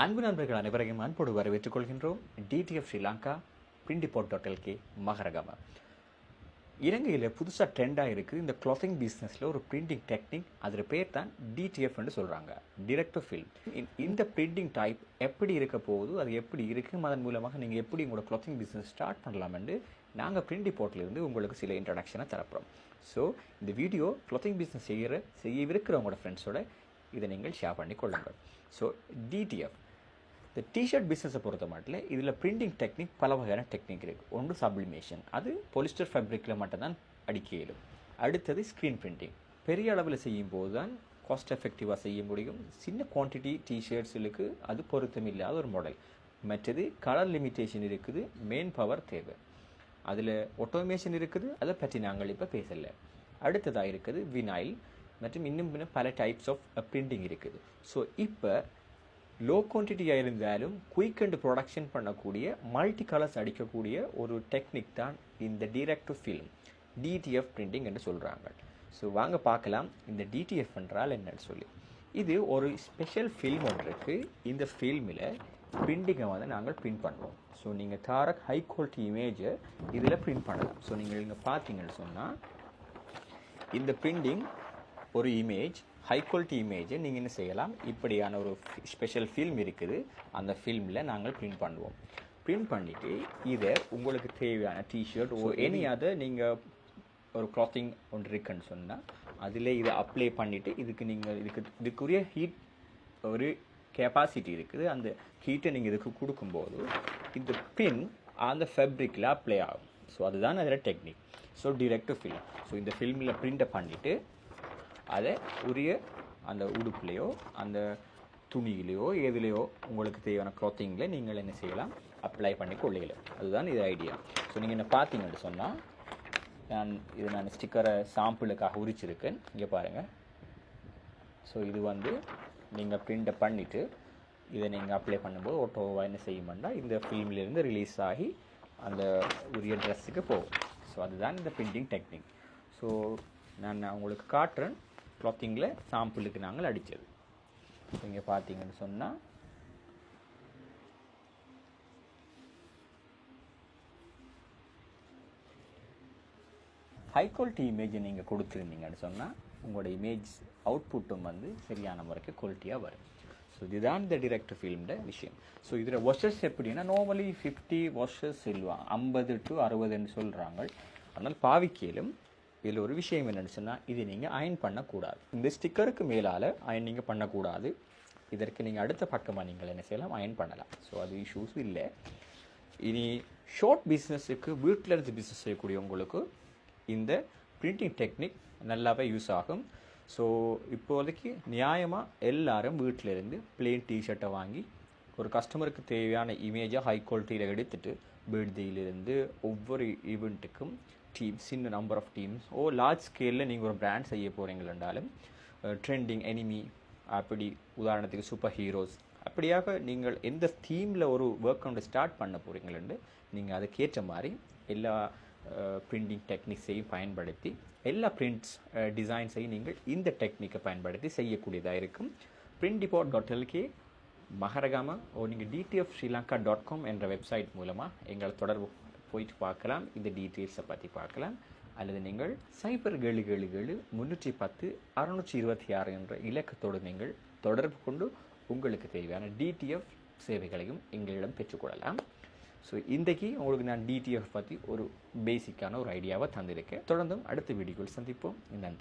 அன்பு நண்பர்கள் அனைவரையும் அன்போடு வரவேற்றுக் கொள்கின்றோம். டிடிஎஃப் ஸ்ரீலங்கா பிரிண்டிபோர்ட்.lk மகரகம. இலங்கையில் புதுசாக ட்ரெண்டாக இருக்குது இந்த கிளாத்திங் பிஸ்னஸில் ஒரு பிரிண்டிங் டெக்னிக். அதில் பேர் தான் டிடிஎஃப்னு சொல்கிறாங்க, டிரெக்ட் டு ஃபில்ம். இந்த பிரிண்டிங் டைப் எப்படி இருக்க போகுது, அது எப்படி இருக்குது, அதன் மூலமாக நீங்கள் எப்படி உங்களோட கிளாத்திங் பிஸ்னஸ் ஸ்டார்ட் பண்ணலாம்னு நாங்கள் பிரிண்டிபோர்ட்லேருந்து உங்களுக்கு சில இன்ட்ரடக்ஷனை தரப்போகிறோம். ஸோ இந்த வீடியோ கிளாத்திங் பிஸ்னஸ் செய்யவிருக்கிறவங்களோட ஃப்ரெண்ட்ஸோட இதை நீங்கள் ஷேர் பண்ணி கொள்ளுங்கள். ஸோ டிடிஎஃப் இந்த டிஷர்ட் பிஸ்னஸை பொறுத்த மாட்டில் இதில் பிரிண்டிங் டெக்னிக் பல வகையான டெக்னிக் இருக்குது. ஒன்று சப்ளிமேஷன், அது பொலிஸ்டர் ஃபேப்ரிக்கில் மட்டும்தான் அடிக்க இயலும். அடுத்தது ஸ்க்ரீன் பிரிண்டிங், பெரிய அளவில் செய்யும் போது தான் காஸ்ட் எஃபெக்டிவாக செய்ய முடியும். சின்ன குவான்டிட்டி டிஷர்ட்ஸுக்கு அது பொருத்தமில்லாத ஒரு மாடல். மற்றது கலர் லிமிட்டேஷன் இருக்குது, மெயின் பவர் தேவை. அதில் ஆட்டோமேஷன் இருக்குது, அதை பற்றி நாங்கள் இப்போ பேசலை. அடுத்ததாக இருக்குது வினைல் மற்றும் இன்னும் பல டைப்ஸ் ஆஃப் பிரிண்டிங் இருக்குது. ஸோ இப்போ லோ குவான்டிட்டியாக இருந்தாலும் குயிக் அண்ட் ப்ரொடக்ஷன் பண்ணக்கூடிய மல்டி கலர்ஸ் அடிக்கக்கூடிய ஒரு டெக்னிக் தான் இந்த direct to film, TTF printing என்று சொல்கிறாங்க. ஸோ வாங்க பார்க்கலாம் இந்த டிடிஎஃப் என்றால் என்னன்னு சொல்லி. இது ஒரு ஸ்பெஷல் ஃபில்ம் ஒன்று இருக்குது. இந்த ஃபில்மில் பிரிண்டிங்கை நாங்கள் பிரிண்ட் பண்ணுவோம். ஸோ நீங்கள் தாரக் ஹை குவாலிட்டி இமேஜை இதில் பிரிண்ட் பண்ணலாம். ஸோ நீங்கள் இங்கே பார்த்தீங்கன்னு சொன்னால் இந்த பிரிண்டிங் ஒரு இமேஜ், ஹை குவாலிட்டி இமேஜை நீங்கள் என்ன செய்யலாம், இப்படியான ஒரு ஸ்பெஷல் ஃபில்ம் இருக்குது, அந்த ஃபில்மில் நாங்கள் பிரிண்ட் பண்ணுவோம். பிரிண்ட் பண்ணிவிட்டு இதை உங்களுக்கு தேவையான டிஷர்ட் எனி அதை நீங்கள் ஒரு கிளாத்திங் ஒன்று இருக்குன்னு சொன்னால் அதில் இதை அப்ளை பண்ணிவிட்டு இதுக்குரிய ஹீட் ஒரு கெப்பாசிட்டி இருக்குது. அந்த ஹீட்டை நீங்கள் இதுக்கு கொடுக்கும்போது இந்த பின் அந்த ஃபேப்ரிக்கில் அப்ளை ஆகும். ஸோ அதுதான் அதில் technique. So direct to film. So இந்த ஃபில்மில் பிரிண்ட்டை பண்ணிவிட்டு அதை உரிய அந்த உடுப்புலையோ அந்த துணியிலையோ எதுலையோ உங்களுக்கு தேவையான க்ளாத்திங்கில் நீங்கள் என்ன செய்யலாம், அப்ளை பண்ணி கொள்ளையிலும். அதுதான் இது ஐடியா. ஸோ நீங்கள் என்ன பார்த்தீங்கன்னு சொன்னால் நான் ஸ்டிக்கரை சாம்பிளுக்காக உரிச்சிருக்கேன். இங்கே பாருங்கள். ஸோ இது நீங்கள் பிரிண்ட்டை பண்ணிவிட்டு இதை நீங்கள் அப்ளை பண்ணும்போது ஆட்டோவாக என்ன செய்யுமெண்டா இந்த ஃபில்ம்லேருந்து ரிலீஸ் ஆகி அந்த உரிய ட்ரெஸ்ஸுக்கு போகும். ஸோ அதுதான் இந்த பிரிண்டிங் டெக்னிக். ஸோ நான் உங்களுக்கு காட்டுறேன் க்ளாத்திங்கில் சாம்பிளுக்கு நாங்கள் அடித்தது. இங்கே பார்த்தீங்கன்னு சொன்னால் ஹை குவாலிட்டி இமேஜை நீங்கள் கொடுத்துருந்தீங்கன்னு சொன்னால் உங்களோட இமேஜ் அவுட்புட்டும் சரியான முறைக்கு குவாலிட்டியாக வரும். ஸோ இதுதான் இந்த டிரெக்ட் ஃபில்ம்ட விஷயம். ஸோ இதில் வாஷஸ் எப்படின்னா நார்மலி 50 வாஷஸ் சொல்லுவாங்க, 50 to 60ன்னு சொல்கிறாங்க. ஆனால் பாவிக்கையிலும் இதில் ஒரு விஷயம் என்னென்னு சொன்னால் இது நீங்கள் அயன் பண்ணக்கூடாது. இந்த ஸ்டிக்கருக்கு மேலால் அயன் நீங்கள் பண்ணக்கூடாது. இதற்கு நீங்கள் அடுத்த பக்கமாக நீங்கள் என்ன செய்யலாம், அயன் பண்ணலாம். ஸோ அது இஷ்யூஸ் இல்லை. இனி ஷார்ட் பிஸ்னஸுக்கு வீட்டில் இருந்து பிஸ்னஸ் செய்யக்கூடியவங்களுக்கு இந்த பிரிண்டிங் டெக்னிக் நல்லாவே யூஸ் ஆகும். ஸோ இப்போதைக்கு நியாயமாக எல்லாரும் வீட்டிலேருந்து பிளெயின் டிஷர்ட்டை வாங்கி ஒரு கஸ்டமருக்கு தேவையான இமேஜை ஹை குவாலிட்டியில் எடுத்துகிட்டு பர்த்டேயிலிருந்து ஒவ்வொரு ஈவெண்ட்டுக்கும் சின்ன நம்பர் ஆஃப் டீம்ஸ் லார்ஜ் ஸ்கேலில் நீங்கள் ஒரு பிராண்ட் செய்ய போகிறீங்களாலும் ட்ரெண்டிங் எனிமி அப்படி உதாரணத்துக்கு சூப்பர் ஹீரோஸ் அப்படியாக நீங்கள் எந்த தீமில் ஒரு ஒர்க் அவுண்ட் ஸ்டார்ட் பண்ண போகிறீங்களு நீங்கள் அதுக்கேற்ற மாதிரி எல்லா பிரிண்டிங் டெக்னிக்ஸையும் பயன்படுத்தி எல்லா பிரிண்ட்ஸ் டிசைன்ஸையும் நீங்கள் இந்த டெக்னிக்கை பயன்படுத்தி செய்யக்கூடியதாக இருக்கும். பிரிண்டிபோர்ட்.lk மகரகம நீங்கள் dtfsrilanka.com என்ற வெப்சைட் மூலமாக எங்களை தொடர்பு போயிட்டு பார்க்கலாம். இந்த டீட்டெயில்ஸை பற்றி பார்க்கலாம். அல்லது நீங்கள் 077-310-626 என்ற இலக்கத்தோடு நீங்கள் தொடர்பு கொண்டு உங்களுக்கு தேவையான டிடிஎஃப் சேவைகளையும் எங்களிடம் பெற்றுக்கொள்ளலாம். ஸோ இன்றைக்கி உங்களுக்கு நான் டிடிஎஃப் பற்றி ஒரு பேசிக்கான ஒரு ஐடியாவை தந்திருக்கேன். தொடர்ந்தும் அடுத்த வீடியோவில் சந்திப்போம். நன்றி.